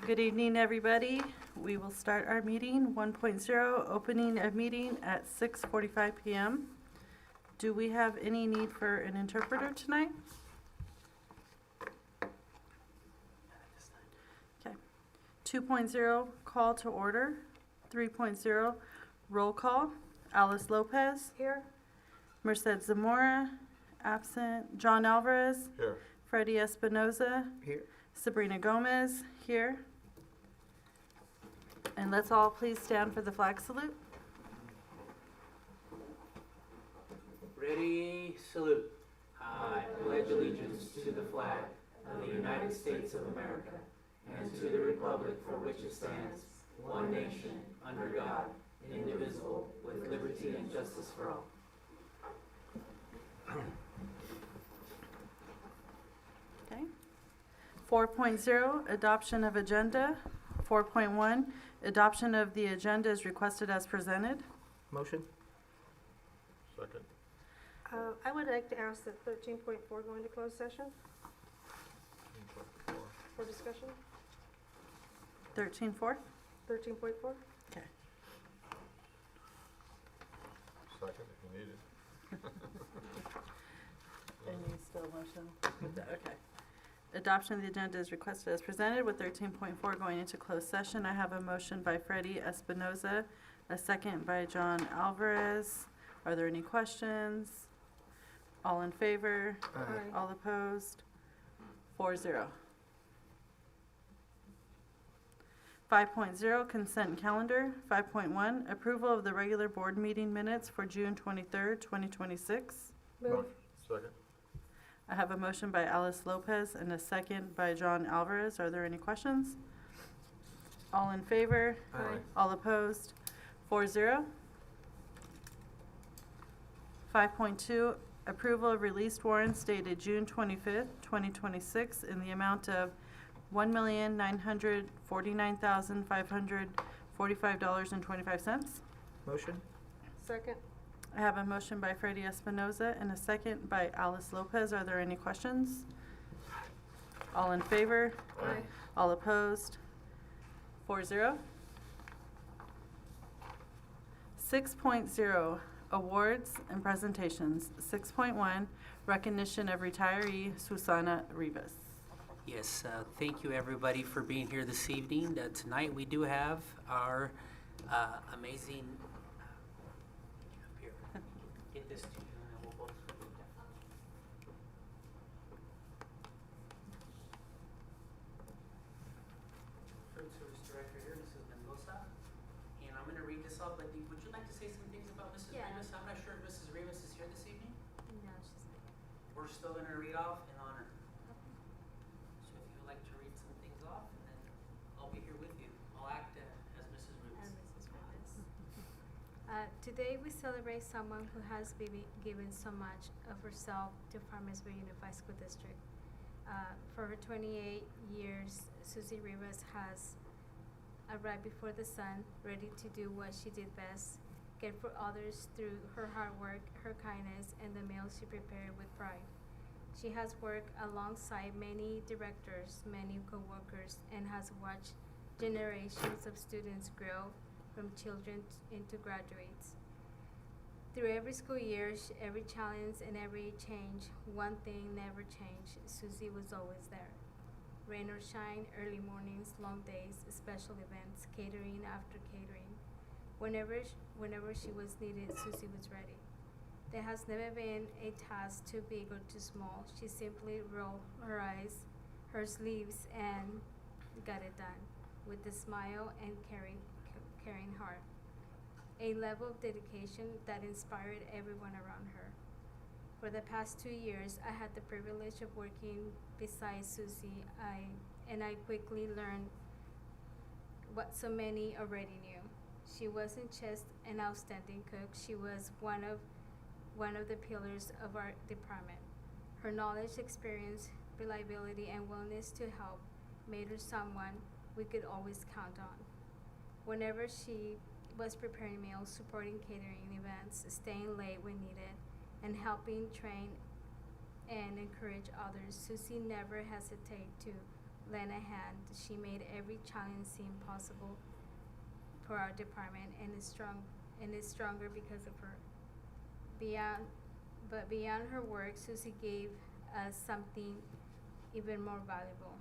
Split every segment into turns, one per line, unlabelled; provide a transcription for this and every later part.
Good evening, everybody. We will start our meeting 1.0, opening a meeting at 6:45 p.m. Do we have any need for an interpreter tonight? Okay. 2.0, call to order. 3.0, roll call. Alice Lopez.
Here.
Merced Zamora, absent. John Alvarez.
Here.
Freddie Espinoza.
Here.
Sabrina Gomez, here. And let's all please stand for the flag salute.
Ready, salute. I pledge allegiance to the flag of the United States of America and to the republic for which it stands, one nation, under God, indivisible, with liberty and justice for all.
Okay. 4.0, adoption of agenda. 4.1, adoption of the agenda is requested as presented.
Motion. Second.
I would like to ask that 13.4 go into closed session for discussion.
13.4.
13.4?
Okay.
Second if you need it.
And you still motion? Okay. Adoption of the agenda is requested as presented with 13.4 going into closed session. I have a motion by Freddie Espinoza, a second by John Alvarez. Are there any questions? All in favor?
Aye.
All opposed? 4-0. 5.0, consent calendar. 5.1, approval of the regular board meeting minutes for June 23rd, 2026.
Move.
Second.
I have a motion by Alice Lopez and a second by John Alvarez. Are there any questions? All in favor?
Aye.
All opposed? 4-0. 5.2, approval of released warrants dated June 25th, 2026 in the amount of $1,949,545.25.
Motion.
Second.
I have a motion by Freddie Espinoza and a second by Alice Lopez. Are there any questions? All in favor?
Aye.
All opposed? 4-0. 6.0, awards and presentations. 6.1, recognition of retiree Susana Rivas.
Yes, thank you everybody for being here this evening. Tonight we do have our amazing, up here, get this to you and then we'll both. Food Service Director here, Mrs. Mendoza, and I'm going to read this off, but would you like to say some things about Mrs.
Yeah.
Rivas? I'm not sure if Mrs. Rivas is here this evening.
No, she's not.
We're still going to read off in honor. So if you would like to read some things off, and then I'll be here with you. I'll act as Mrs. Rivas.
And Mrs. Rivas. Today we celebrate someone who has given so much of herself to Farmersville Unified School District. For her 28 years, Susie Rivas has arrived before the sun, ready to do what she did best, care for others through her hard work, her kindness, and the meals she prepared with pride. She has worked alongside many directors, many co-workers, and has watched generations of students grow from children into graduates. Through every school year, every challenge and every change, one thing never changed. Susie was always there. Rain or shine, early mornings, long days, special events, catering after catering. Whenever she was needed, Susie was ready. There has never been a task too big or too small. She simply rolled her eyes, her sleeves, and got it done with a smile and caring heart. A level of dedication that inspired everyone around her. For the past 2 years, I had the privilege of working beside Susie, and I quickly learned what so many already knew. She wasn't just an outstanding cook, she was one of the pillars of our department. Her knowledge, experience, reliability, and willingness to help made her someone we could always count on. Whenever she was preparing meals, supporting catering events, staying late when needed, and helping train and encourage others, Susie never hesitated to lent a hand. She made every challenge seem possible for our department and is stronger because of her. Beyond her work, Susie gave us something even more valuable.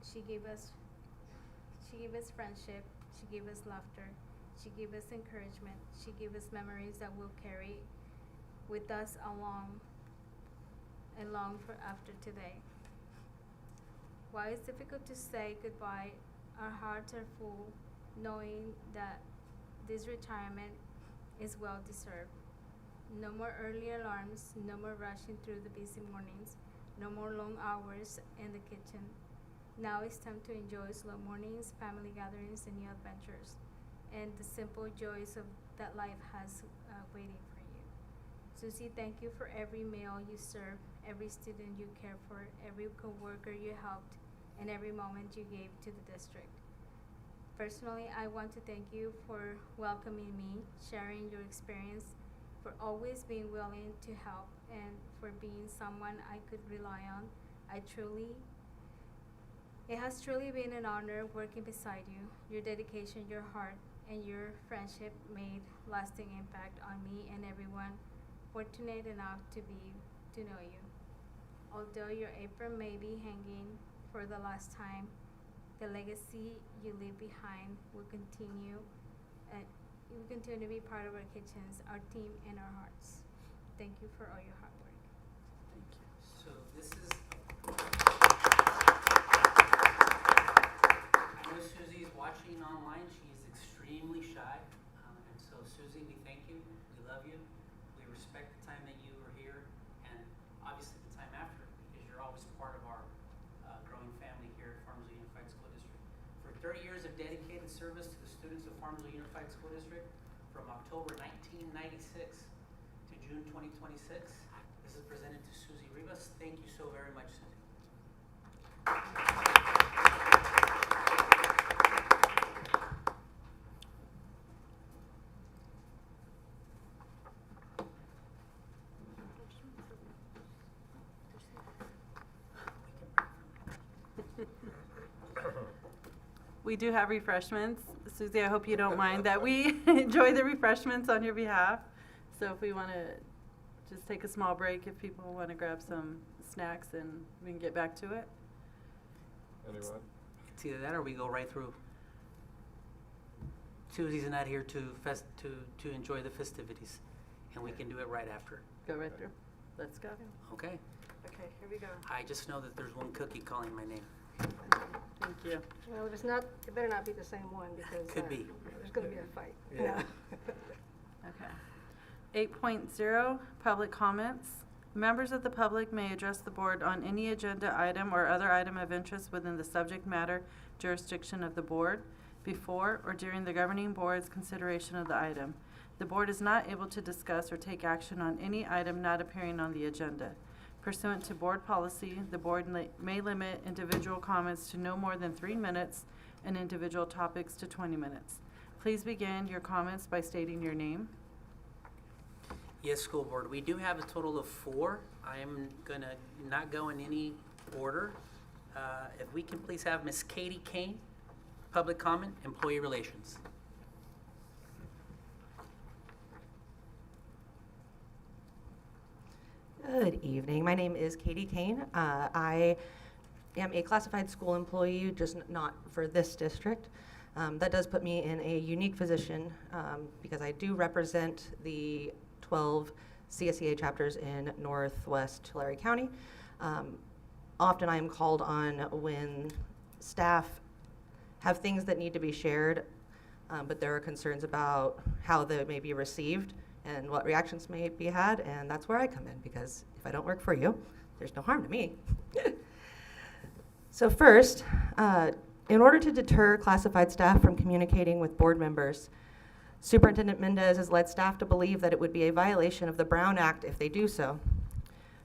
She gave us friendship, she gave us laughter, she gave us encouragement, she gave us memories that we'll carry with us along for after today. While it's difficult to say goodbye, our hearts are full knowing that this retirement is well deserved. No more early alarms, no more rushing through the busy mornings, no more long hours in the kitchen. Now it's time to enjoy slow mornings, family gatherings, and new adventures, and the simple joys of that life has waiting for you. Susie, thank you for every meal you serve, every student you care for, every coworker you helped, and every moment you gave to the district. Personally, I want to thank you for welcoming me, sharing your experience, for always being willing to help, and for being someone I could rely on. It has truly been an honor working beside you. Your dedication, your heart, and your friendship made lasting impact on me and everyone fortunate enough to know you. Although your apron may be hanging for the last time, the legacy you leave behind will continue to be part of our kitchens, our team, and our hearts. Thank you for all your hard work.
Thank you.
So this is, I know Susie is watching online. She's extremely shy. And so Susie, we thank you. We love you. We respect the time that you were here and obviously the time after, because you're always part of our growing family here at Farmville Unified School District. For 30 years of dedicated service to the students of Farmville Unified School District, from October 1996 to June 2026, this is presented to Susie Rivas. Thank you so very much, Susie.
We do have refreshments. Susie, I hope you don't mind that we enjoy the refreshments on your behalf. So if we want to just take a small break, if people want to grab some snacks, and we can get back to it.
Anyone?
It's either that or we go right through. Susie's not here to enjoy the festivities, and we can do it right after.
Go right through. Let's go.
Okay?
Okay, here we go.
I just know that there's one cookie calling my name.
Thank you.
Well, if it's not, it better not be the same one because.
Could be.
There's gonna be a fight.
Yeah.
Okay. 8.0, public comments. Members of the public may address the board on any agenda item or other item of interest within the subject matter jurisdiction of the board before or during the governing board's consideration of the item. The board is not able to discuss or take action on any item not appearing on the agenda. Pursuant to board policy, the board may limit individual comments to no more than 3 minutes and individual topics to 20 minutes. Please begin your comments by stating your name.
Yes, school board. We do have a total of 4. I am gonna not go in any order. If we can please have Miss Katie Kane, public comment, employee relations.
Good evening. My name is Katie Kane. I am a classified school employee, just not for this district. That does put me in a unique position because I do represent the 12 CSEA chapters in Northwest Tulare County. Often I am called on when staff have things that need to be shared, but there are concerns about how they may be received and what reactions may be had, and that's where I come in, because if I don't work for you, there's no harm to me. So first, in order to deter classified staff from communicating with board members, Superintendent Mendez has led staff to believe that it would be a violation of the Brown Act if they do so.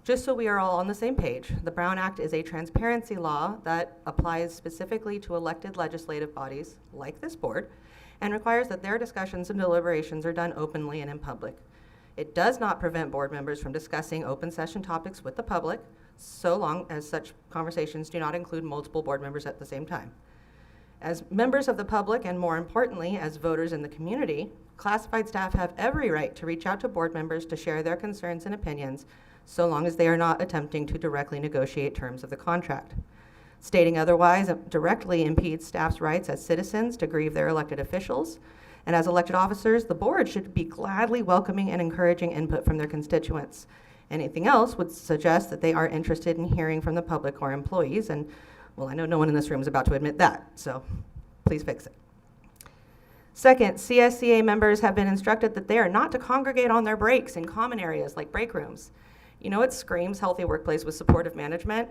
Just so we are all on the same page, the Brown Act is a transparency law that applies specifically to elected legislative bodies, like this board, and requires that their discussions and deliberations are done openly and in public. It does not prevent board members from discussing open session topics with the public, so long as such conversations do not include multiple board members at the same time. As members of the public, and more importantly, as voters in the community, classified staff have every right to reach out to board members to share their concerns and opinions, so long as they are not attempting to directly negotiate terms of the contract. Stating otherwise directly impedes staff's rights as citizens to grieve their elected officials, and as elected officers, the board should be gladly welcoming and encouraging input from their constituents. Anything else would suggest that they are interested in hearing from the public or employees, and well, I know no one in this room is about to admit that, so please fix it. Second, CSCA members have been instructed that they are not to congregate on their breaks in common areas like break rooms. You know, it screams healthy workplace with supportive management.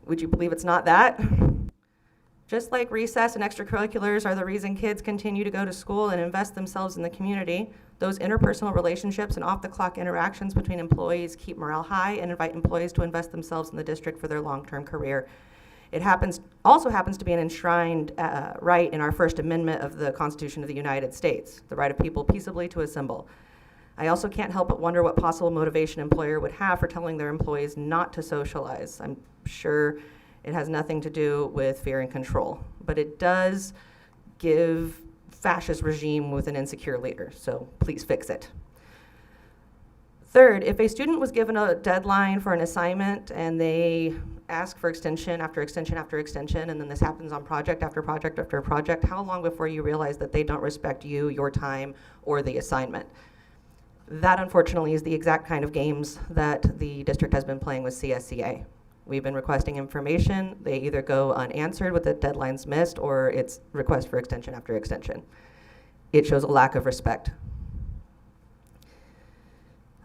Would you believe it's not that? Just like recess and extracurriculars are the reason kids continue to go to school and invest themselves in the community, those interpersonal relationships and off-the-clock interactions between employees keep morale high and invite employees to invest themselves in the district for their long-term career. It also happens to be an enshrined right in our First Amendment of the Constitution of the United States, the right of people peaceably to assemble. I also can't help but wonder what possible motivation an employer would have for telling their employees not to socialize. I'm sure it has nothing to do with fear and control, but it does give fascist regime with an insecure leader, so please fix it. Third, if a student was given a deadline for an assignment and they ask for extension after extension after extension, and then this happens on project after project after project, how long before you realize that they don't respect you, your time, or the assignment? That, unfortunately, is the exact kind of games that the district has been playing with CSCA. We've been requesting information. They either go unanswered with the deadlines missed, or it's request for extension after extension. It shows a lack of respect.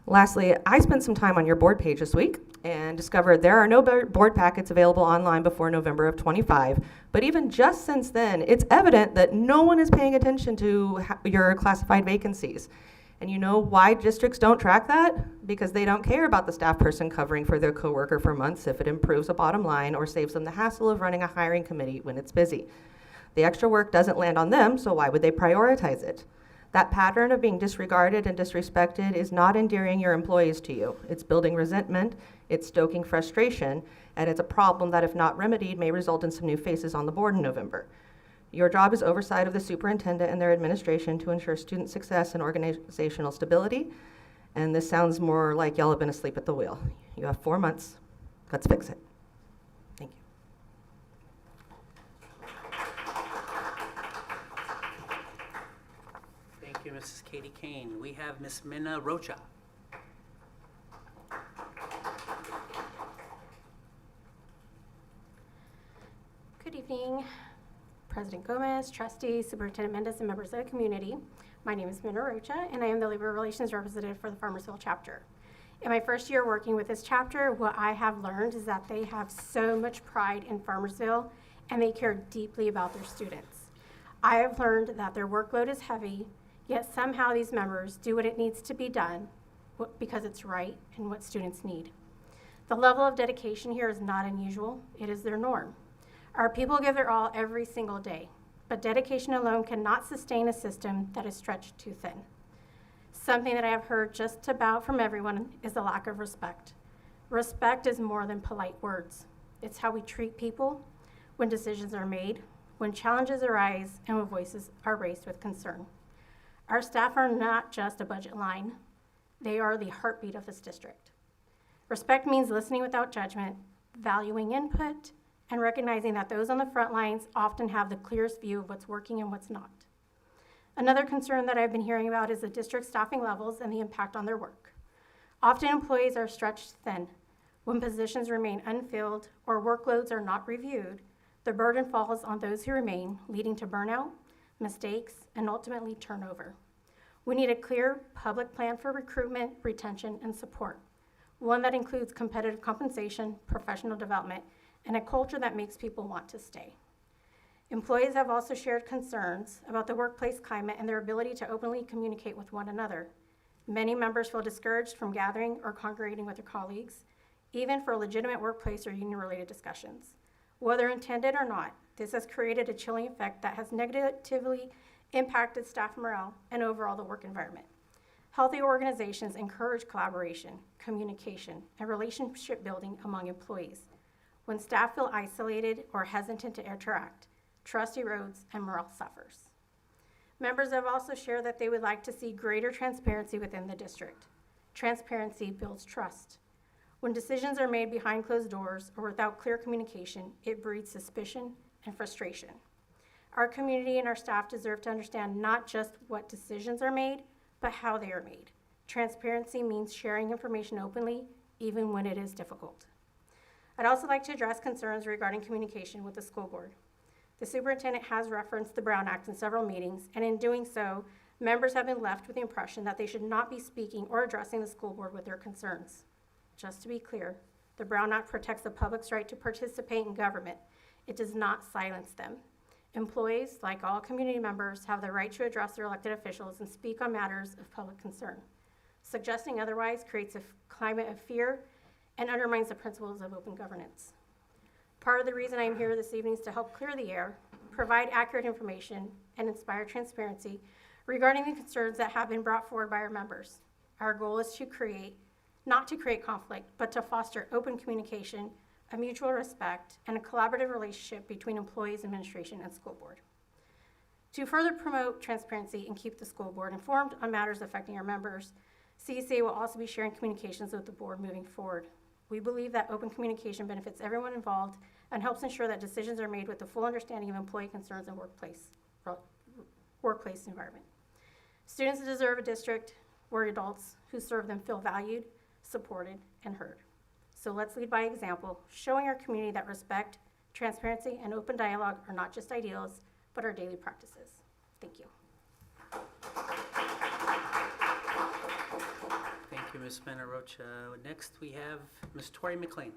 Lastly, I spent some time on your board page this week and discovered there are no board packets available online before November of 25. But even just since then, it's evident that no one is paying attention to your classified vacancies. And you know why districts don't track that? Because they don't care about the staff person covering for their coworker for months if it improves a bottom line or saves them the hassle of running a hiring committee when it's busy. The extra work doesn't land on them, so why would they prioritize it? That pattern of being disregarded and disrespected is not endearing your employees to you. It's building resentment, it's stoking frustration, and it's a problem that, if not remedied, may result in some new faces on the board in November. Your job is oversight of the superintendent and their administration to ensure student success and organizational stability, and this sounds more like y'all have been asleep at the wheel. You have 4 months. Let's fix it. Thank you.
Thank you, Mrs. Katie Kane. We have Ms. Minna Rocha.
Good evening, President Gomez, trustees, Superintendent Mendez, and members of the community. My name is Minna Rocha, and I am the Labor Relations Representative for the Farmersville chapter. In my first year working with this chapter, what I have learned is that they have so much pride in Farmersville, and they care deeply about their students. I have learned that their workload is heavy, yet somehow these members do what it needs to be done because it's right and what students need. The level of dedication here is not unusual. It is their norm. Our people give their all every single day, but dedication alone cannot sustain a system that is stretched too thin. Something that I have heard just about from everyone is the lack of respect. Respect is more than polite words. It's how we treat people when decisions are made, when challenges arise, and when voices are raised with concern. Our staff are not just a budget line. They are the heartbeat of this district. Respect means listening without judgment, valuing input, and recognizing that those on the front lines often have the clearest view of what's working and what's not. Another concern that I've been hearing about is the district staffing levels and the impact on their work. Often employees are stretched thin. When positions remain unfilled or workloads are not reviewed, the burden falls on those who remain, leading to burnout, mistakes, and ultimately turnover. We need a clear public plan for recruitment, retention, and support, one that includes competitive compensation, professional development, and a culture that makes people want to stay. Employees have also shared concerns about the workplace climate and their ability to openly communicate with one another. Many members feel discouraged from gathering or congregating with their colleagues, even for legitimate workplace or union-related discussions. Whether intended or not, this has created a chilling effect that has negatively impacted staff morale and overall the work environment. Healthy organizations encourage collaboration, communication, and relationship building among employees. When staff feel isolated or hesitant to interact, trust erodes and morale suffers. Members have also shared that they would like to see greater transparency within the district. Transparency builds trust. When decisions are made behind closed doors or without clear communication, it breeds suspicion and frustration. Our community and our staff deserve to understand not just what decisions are made, but how they are made. Transparency means sharing information openly, even when it is difficult. I'd also like to address concerns regarding communication with the school board. The superintendent has referenced the Brown Act in several meetings, and in doing so, members have been left with the impression that they should not be speaking or addressing the school board with their concerns. Just to be clear, the Brown Act protects the public's right to participate in government. It does not silence them. Employees, like all community members, have the right to address their elected officials and speak on matters of public concern. Suggesting otherwise creates a climate of fear and undermines the principles of open governance. Part of the reason I am here this evening is to help clear the air, provide accurate information, and inspire transparency regarding the concerns that have been brought forward by our members. Our goal is not to create conflict, but to foster open communication, a mutual respect, and a collaborative relationship between employees, administration, and school board. To further promote transparency and keep the school board informed on matters affecting our members, CSA will also be sharing communications with the board moving forward. We believe that open communication benefits everyone involved and helps ensure that decisions are made with the full understanding of employee concerns and workplace environment. Students deserve a district where adults who serve them feel valued, supported, and heard. So let's lead by example, showing our community that respect, transparency, and open dialogue are not just ideals, but our daily practices. Thank you.
Thank you, Ms. Manarocha. Next, we have Ms. Tori McLean.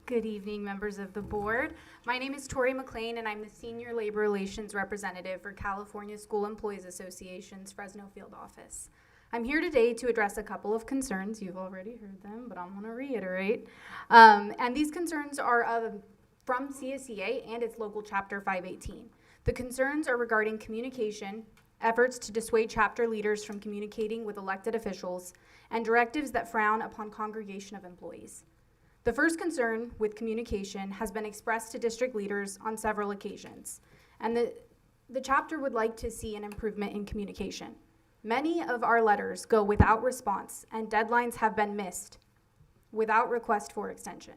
Good evening, members of the board. My name is Tori McLean, and I'm the Senior Labor Relations Representative for California School Employees Association's Fresno Field Office. I'm here today to address a couple of concerns. You've already heard them, but I'm going to reiterate. And these concerns are from CSEA and its local chapter 518. The concerns are regarding communication, efforts to dissuade chapter leaders from communicating with elected officials, and directives that frown upon congregation of employees. The first concern with communication has been expressed to district leaders on several occasions, and the chapter would like to see an improvement in communication. Many of our letters go without response, and deadlines have been missed without request for extension.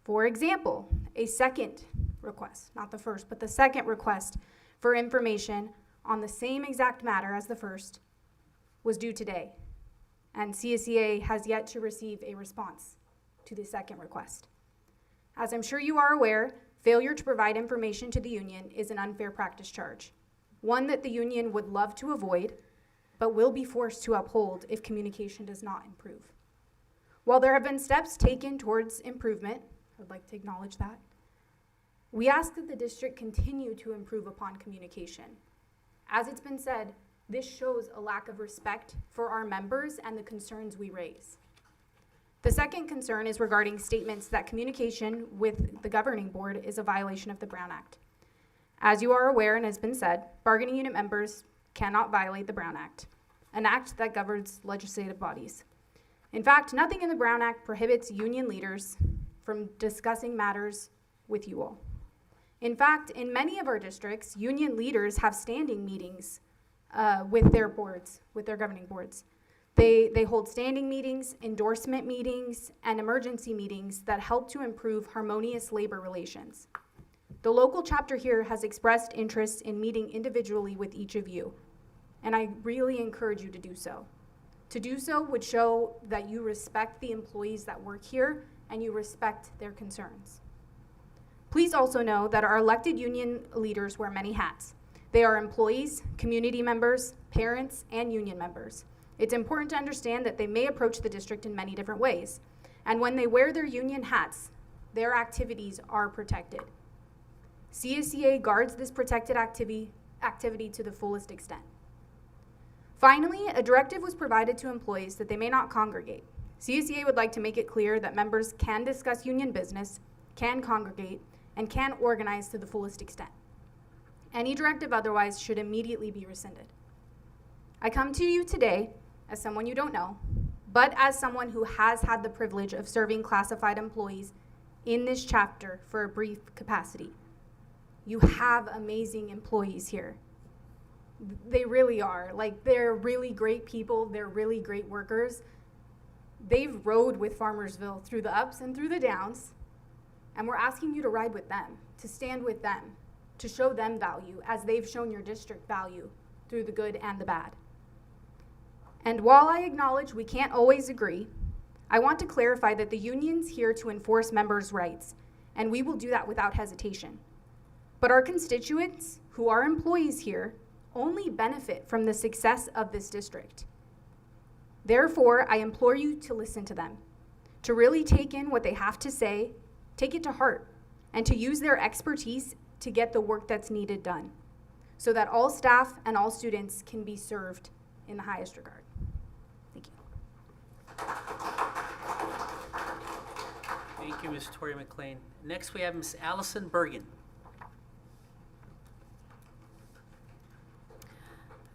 For example, a second request, not the first, but the second request for information on the same exact matter as the first was due today, and CSEA has yet to receive a response to the second request. As I'm sure you are aware, failure to provide information to the union is an unfair practice charge, one that the union would love to avoid, but will be forced to uphold if communication does not improve. While there have been steps taken towards improvement, I'd like to acknowledge that, we ask that the district continue to improve upon communication. As it's been said, this shows a lack of respect for our members and the concerns we raise. The second concern is regarding statements that communication with the governing board is a violation of the Brown Act. As you are aware and has been said, bargaining unit members cannot violate the Brown Act, an act that governs legislative bodies. In fact, nothing in the Brown Act prohibits union leaders from discussing matters with you all. In fact, in many of our districts, union leaders have standing meetings with their boards, with their governing boards. They hold standing meetings, endorsement meetings, and emergency meetings that help to improve harmonious labor relations. The local chapter here has expressed interest in meeting individually with each of you, and I really encourage you to do so. To do so would show that you respect the employees that work here and you respect their concerns. Please also know that our elected union leaders wear many hats. They are employees, community members, parents, and union members. It's important to understand that they may approach the district in many different ways, and when they wear their union hats, their activities are protected. CSEA guards this protected activity to the fullest extent. Finally, a directive was provided to employees that they may not congregate. CSEA would like to make it clear that members can discuss union business, can congregate, and can organize to the fullest extent. Any directive otherwise should immediately be rescinded. I come to you today as someone you don't know, but as someone who has had the privilege of serving classified employees in this chapter for a brief capacity. You have amazing employees here. They really are. Like, they're really great people. They're really great workers. They've rode with Farmersville through the ups and through the downs, and we're asking you to ride with them, to stand with them, to show them value as they've shown your district value through the good and the bad. And while I acknowledge we can't always agree, I want to clarify that the union's here to enforce members' rights, and we will do that without hesitation. But our constituents, who are employees here, only benefit from the success of this district. Therefore, I implore you to listen to them, to really take in what they have to say, take it to heart, and to use their expertise to get the work that's needed done, so that all staff and all students can be served in the highest regard. Thank you.
Thank you, Ms. Tori McLean. Next, we have Ms. Allison Bergen.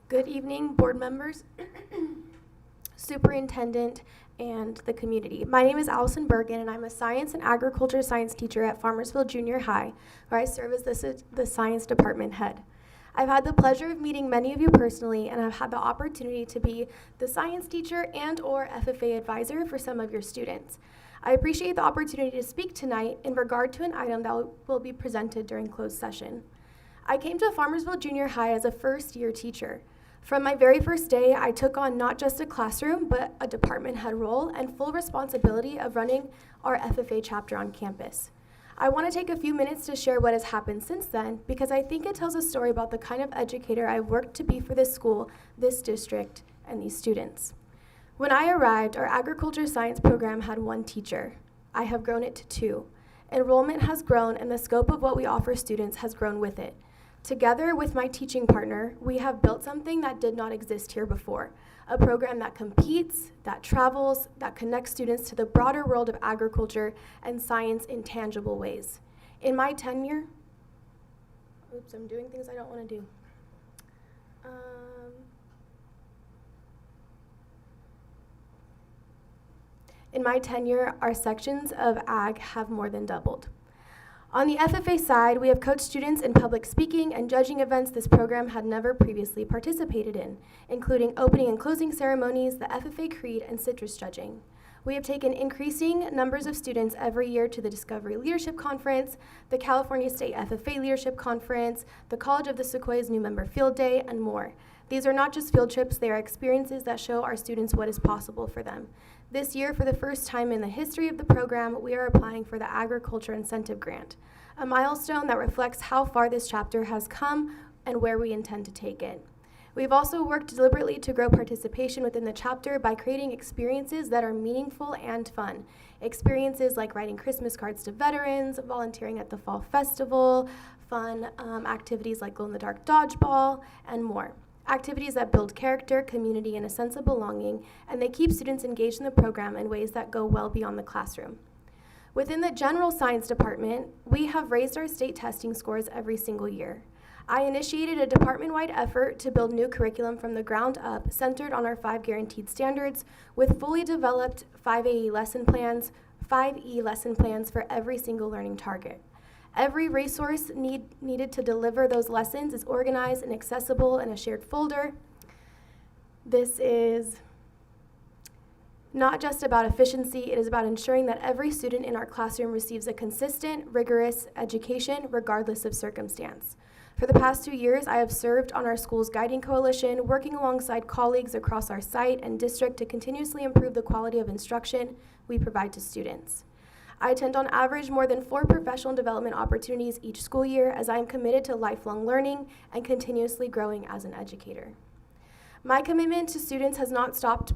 Good evening, board members, superintendent, and the community. My name is Allison Bergen, and I'm a science and agriculture science teacher at Farmersville Junior High, where I serve as the science department head. I've had the pleasure of meeting many of you personally, and I've had the opportunity to be the science teacher and/or FFA advisor for some of your students. I appreciate the opportunity to speak tonight in regard to an item that will be presented during closed session. I came to Farmersville Junior High as a first-year teacher. From my very first day, I took on not just a classroom, but a department head role and full responsibility of running our FFA chapter on campus. I want to take a few minutes to share what has happened since then, because I think it tells a story about the kind of educator I've worked to be for this school, this district, and these students. When I arrived, our agriculture science program had 1 teacher. I have grown it to 2. Enrollment has grown, and the scope of what we offer students has grown with it. Together with my teaching partner, we have built something that did not exist here before, a program that competes, that travels, that connects students to the broader world of agriculture and science in tangible ways. In my tenure, oops, I'm doing things I don't want to do. In my tenure, our sections of ag have more than doubled. On the FFA side, we have coached students in public speaking and judging events this program had never previously participated in, including opening and closing ceremonies, the FFA Creed, and citrus judging. We have taken increasing numbers of students every year to the Discovery Leadership Conference, the California State FFA Leadership Conference, the College of the Sequoia's New Member Field Day, and more. These are not just field trips, they are experiences that show our students what is possible for them. This year, for the first time in the history of the program, we are applying for the Agriculture Incentive Grant, a milestone that reflects how far this chapter has come and where we intend to take it. We've also worked deliberately to grow participation within the chapter by creating experiences that are meaningful and fun. Experiences like writing Christmas cards to veterans, volunteering at the Fall Festival, fun activities like glow-in-the-dark dodgeball, and more. Activities that build character, community, and a sense of belonging, and they keep students engaged in the program in ways that go well beyond the classroom. Within the general science department, we have raised our state testing scores every single year. I initiated a department-wide effort to build new curriculum from the ground up, centered on our 5 guaranteed standards, with fully developed 5E lesson plans for every single learning target. Every resource needed to deliver those lessons is organized and accessible in a shared folder. This is not just about efficiency, it is about ensuring that every student in our classroom receives a consistent, rigorous education regardless of circumstance. For the past 2 years, I have served on our school's guiding coalition, working alongside colleagues across our site and district to continuously improve the quality of instruction we provide to students. I attend on average more than 4 professional development opportunities each school year, as I am committed to lifelong learning and continuously growing as an educator. My commitment to students has not stopped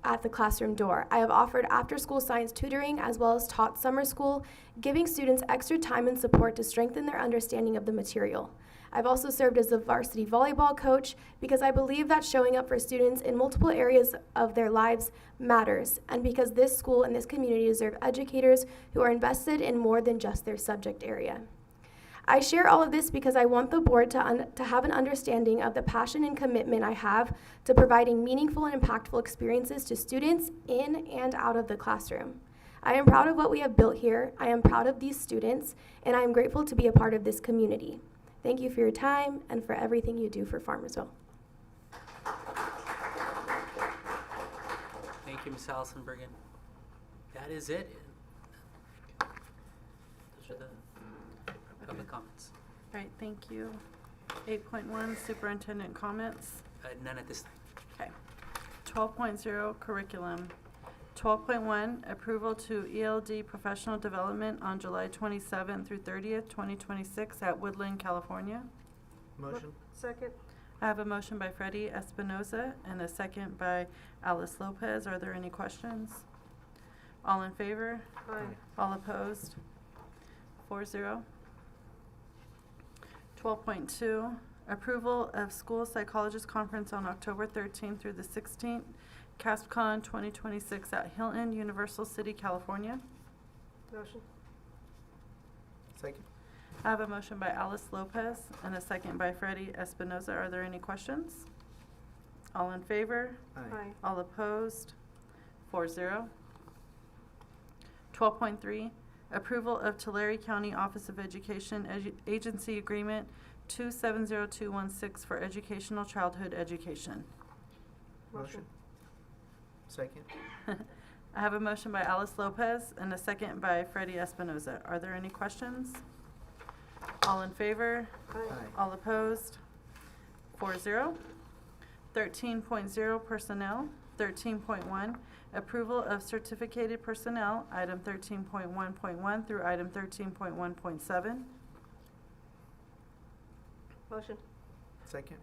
at the classroom door. I have offered after-school science tutoring as well as taught summer school, giving students extra time and support to strengthen their understanding of the material. I've also served as a varsity volleyball coach because I believe that showing up for students in multiple areas of their lives matters, and because this school and this community deserve educators who are invested in more than just their subject area. I share all of this because I want the board to have an understanding of the passion and commitment I have to providing meaningful and impactful experiences to students in and out of the classroom. I am proud of what we have built here. I am proud of these students, and I am grateful to be a part of this community. Thank you for your time and for everything you do for Farmersville.
Thank you, Ms. Allison Bergen. That is it. Those are the public comments.
All right, thank you. 8.1, superintendent comments.
None at this time.
Okay. 12.0, curriculum. 12.1, approval to ELD professional development on July 27th through 30th, 2026 at Woodland, California.
Motion?
Second.
I have a motion by Freddie Espinoza and a second by Alice Lopez. Are there any questions? All in favor?
Aye.
All opposed? 4-0. 12.2, approval of school psychologist conference on October 13th through the 16th, CASPCon 2026 at Hilton, Universal City, California.
Motion.
Second?
I have a motion by Alice Lopez and a second by Freddie Espinoza. Are there any questions? All in favor?
Aye.
All opposed? 4-0. 12.3, approval of Tulare County Office of Education Agency Agreement 270216 for educational childhood education.
Motion? Second?
I have a motion by Alice Lopez and a second by Freddie Espinoza. Are there any questions? All in favor?
Aye.
All opposed? 4-0. 13.0, personnel. 13.1, approval of certificated personnel, item 13.1.1 through item 13.1.7.
Motion.
Second?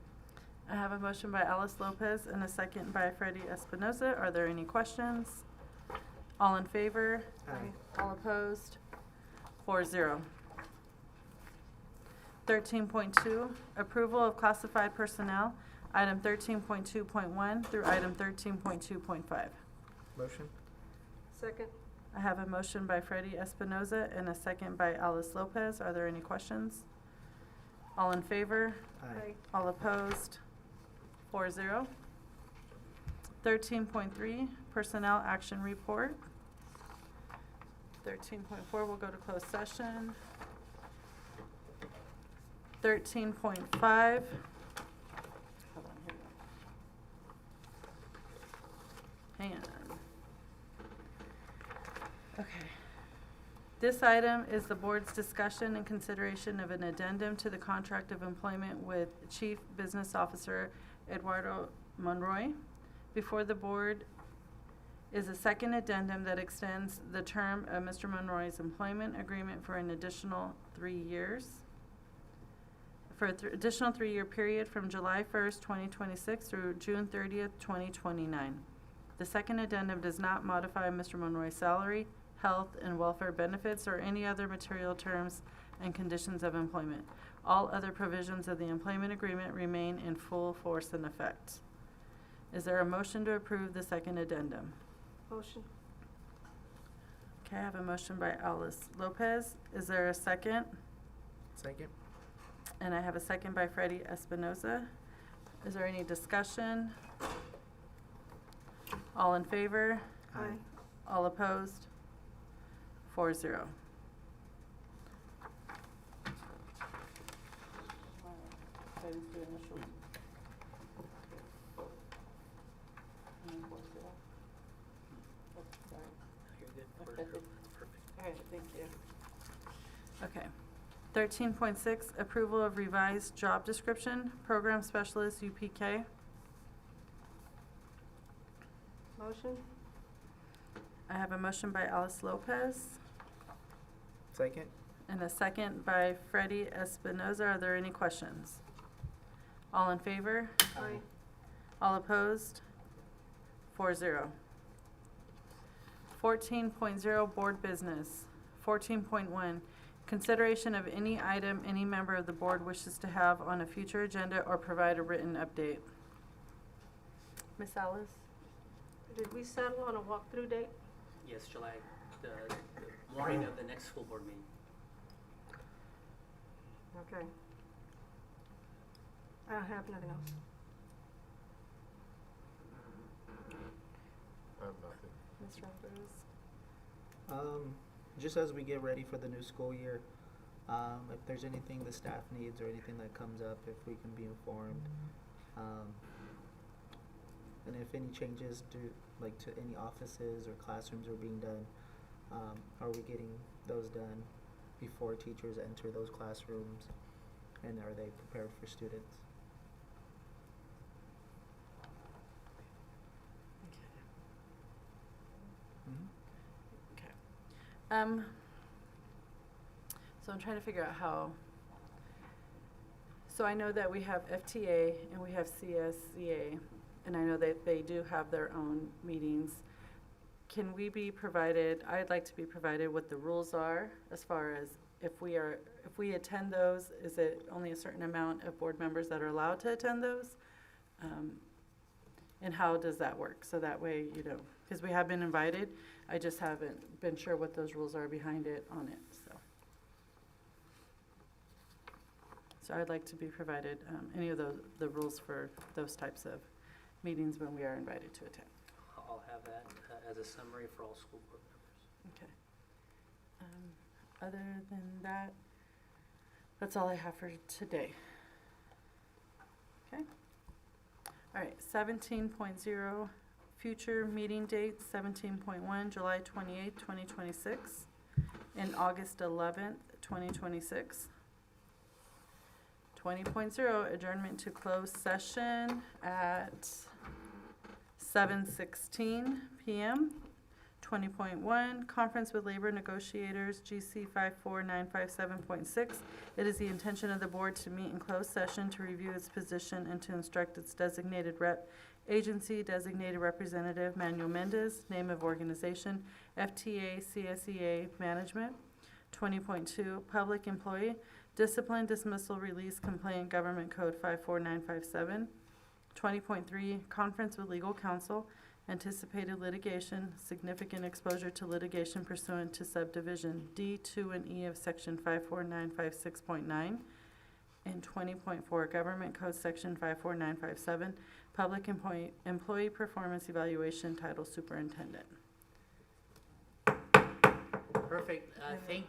I have a motion by Alice Lopez and a second by Freddie Espinoza. Are there any questions? All in favor? All opposed? 4-0. 13.2, approval of classified personnel, item 13.2.1 through item 13.2.5.
Motion?
Second.
I have a motion by Freddie Espinoza and a second by Alice Lopez. Are there any questions? All in favor?
Aye.
All opposed? 4-0. 13.3, personnel action report. 13.4, we'll go to closed session. 13.5. Hold on, here we go. Hang on. Okay. This item is the board's discussion and consideration of an addendum to the contract of employment with Chief Business Officer Eduardo Monroy. Before the board is a second addendum that extends the term of Mr. Monroy's employment agreement for an additional 3 years. For an additional 3-year period from July 1st, 2026 through June 30th, 2029. The second addendum does not modify Mr. Monroy's salary, health, and welfare benefits or any other material terms and conditions of employment. All other provisions of the employment agreement remain in full force and effect. Is there a motion to approve the second addendum?
Motion.
Okay, I have a motion by Alice Lopez. Is there a second?
Second?
And I have a second by Freddie Espinoza. Is there any discussion? All in favor?
Aye.
All opposed? 4-0.
You're good. 4-0. That's perfect.
All right, thank you. Okay. 13.6, approval of revised job description, program specialist UPK.
Motion.
I have a motion by Alice Lopez
Second?
and a second by Freddie Espinoza. Are there any questions? All in favor?
Aye.
All opposed? 4-0. 14.0, board business. 14.1, consideration of any item any member of the board wishes to have on a future agenda or provide a written update. Ms. Alice?
Did we settle on a walkthrough date?
Yes, July, the morning of the next school board meeting.
Okay. I don't have nothing else.
I have nothing.
Ms. Rogers?
Just as we get ready for the new school year, if there's anything the staff needs or anything that comes up, if we can be informed. And if any changes to any offices or classrooms are being done, are we getting those done before teachers enter those classrooms? And are they prepared for students? Mhm.
So I'm trying to figure out how, so I know that we have FTA and we have CSEA, and I know that they do have their own meetings. Can we be provided, I'd like to be provided what the rules are as far as if we attend those, is it only a certain amount of board members that are allowed to attend those? And how does that work? So that way, because we have been invited, I just haven't been sure what those rules are behind it on it, so. So I'd like to be provided any of the rules for those types of meetings when we are invited to attend.
I'll have that as a summary for all school board members.
Okay. Other than that, that's all I have for today. Okay. All right, 17.0, future meeting dates, 17.1, July 28th, 2026, and August 11th, 2026. 20.0, adjournment to closed session at 7:16 p.m. 20.1, conference with labor negotiators, GC 54957.6. It is the intention of the board to meet in closed session to review its position and to instruct its designated rep, agency, designated representative, Manuel Mendez, name of organization, FTA, CSEA, management. 20.2, public employee, discipline, dismissal, release, complaint, government code 54957. 20.3, conference with legal counsel, anticipated litigation, significant exposure to litigation pursuant to subdivision D, 2, and E of section 54956.9. And 20.4, government code section 54957, public employee performance evaluation, title superintendent.
Perfect. Thank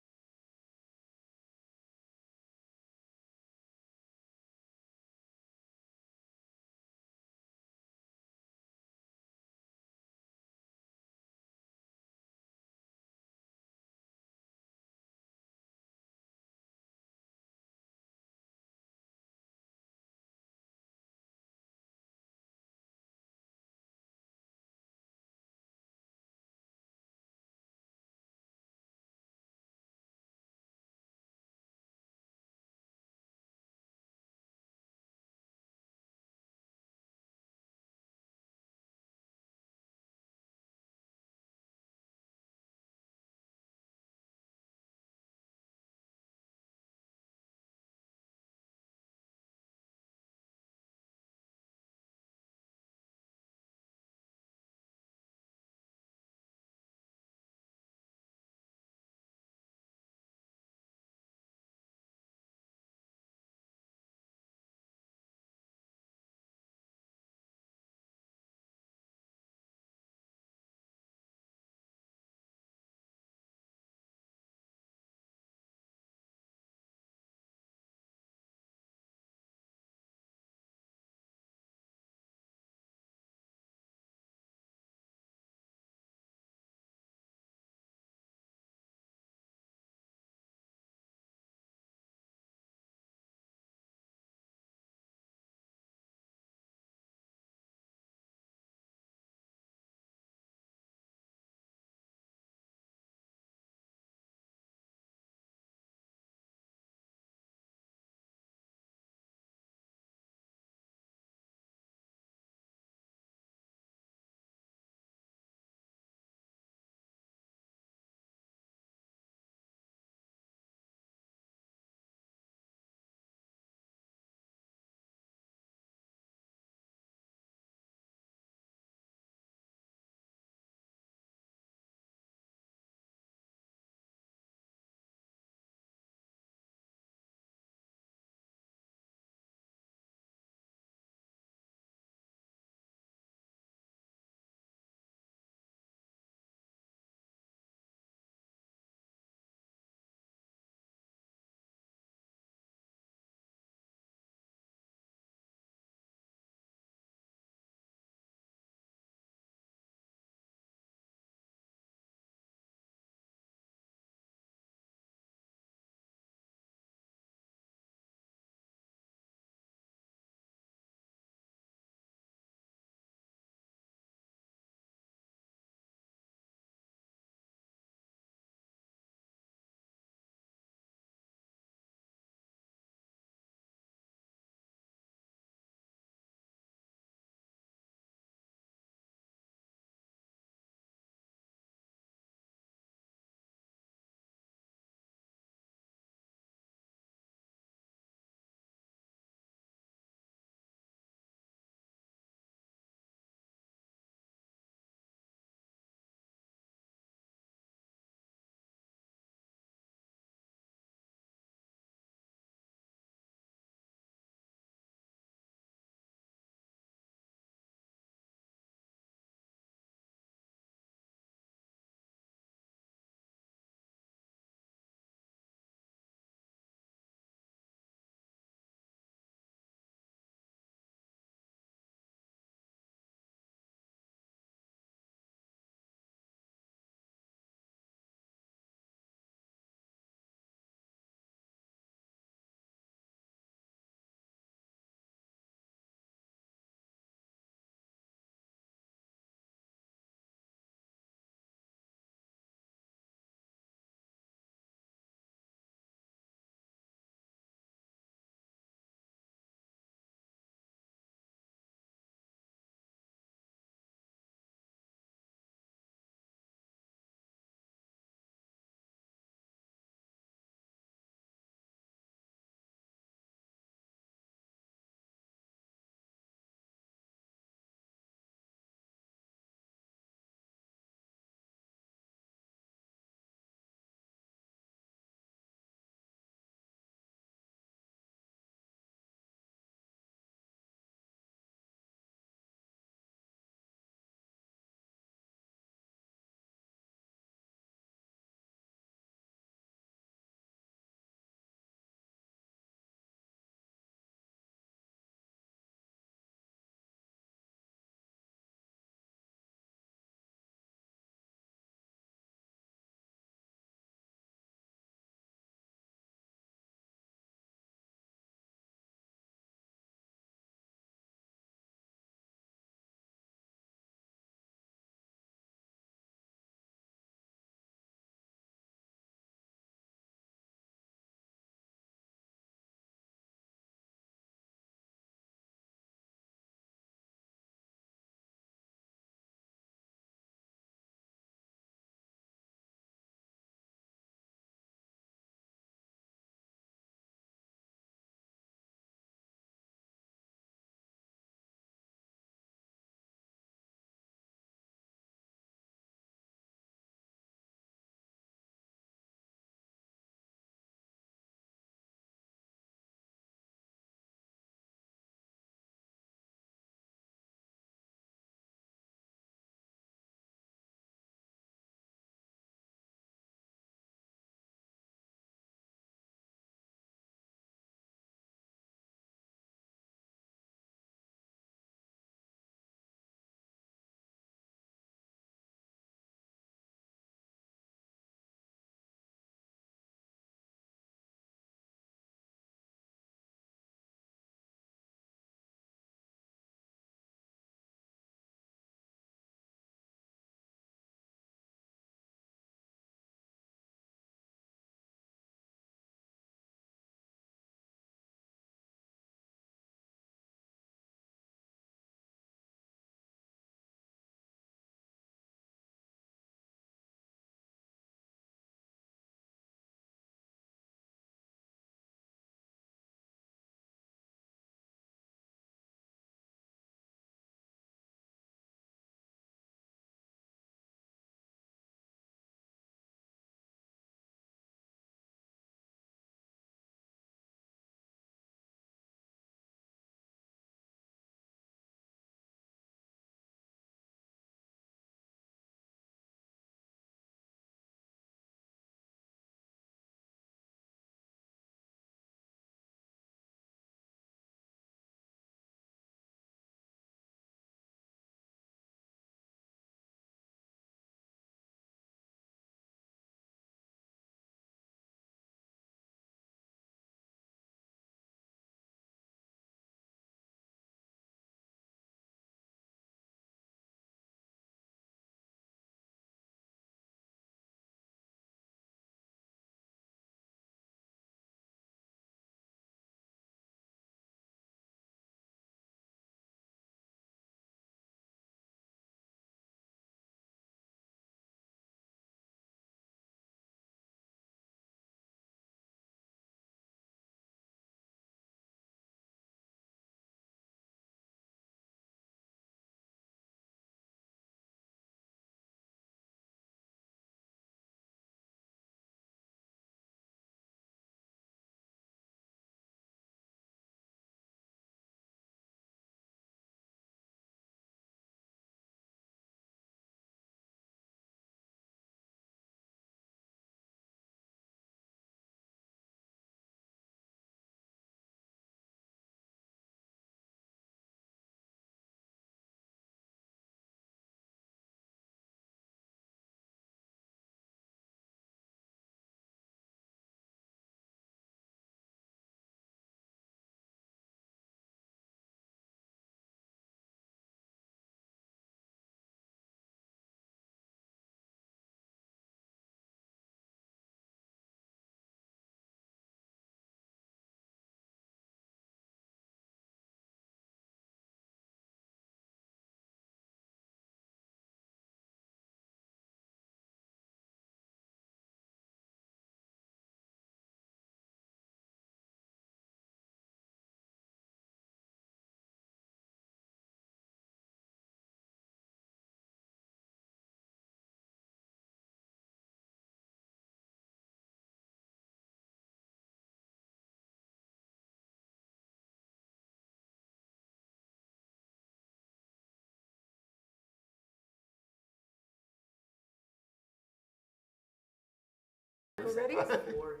Ready?
4,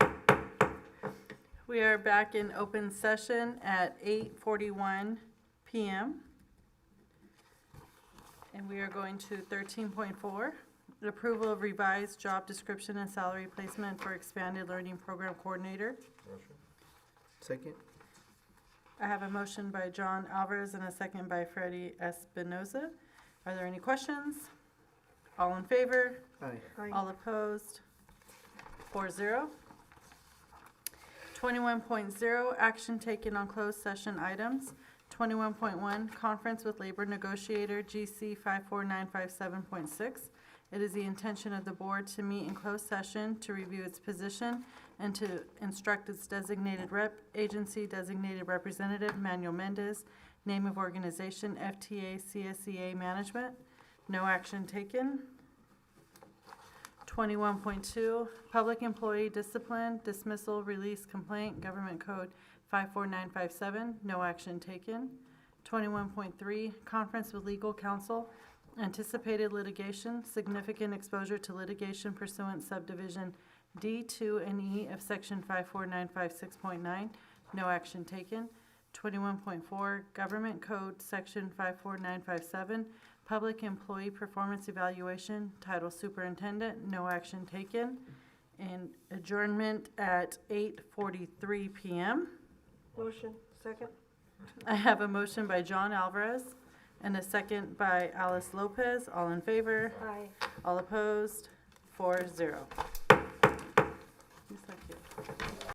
3.
We are back in open session at 8:41 PM. And we are going to 13.4, approval of revised job description and salary placement for expanded learning program coordinator.
Second?
I have a motion by John Alvarez and a second by Freddie Espinoza. Are there any questions? All in favor?
Aye.
All opposed? 4-0. 21.0, action taken on closed session items. 21.1, conference with labor negotiator GC 54957.6. It is the intention of the board to meet in closed session to review its position and to instruct its designated rep, agency designated representative, Manuel Mendez, name of organization, FTA CSEA Management. No action taken. 21.2, public employee discipline, dismissal, release, complaint, Government Code 54957, no action taken. 21.3, conference with legal counsel, anticipated litigation, significant exposure to litigation pursuant subdivision D, 2, and E of section 54956.9, no action taken. 21.4, Government Code section 54957, public employee performance evaluation, title superintendent, no action taken. And adjournment at 8:43 PM.
Motion, second.
I have a motion by John Alvarez and a second by Alice Lopez. All in favor?
Aye.
All opposed? 4-0.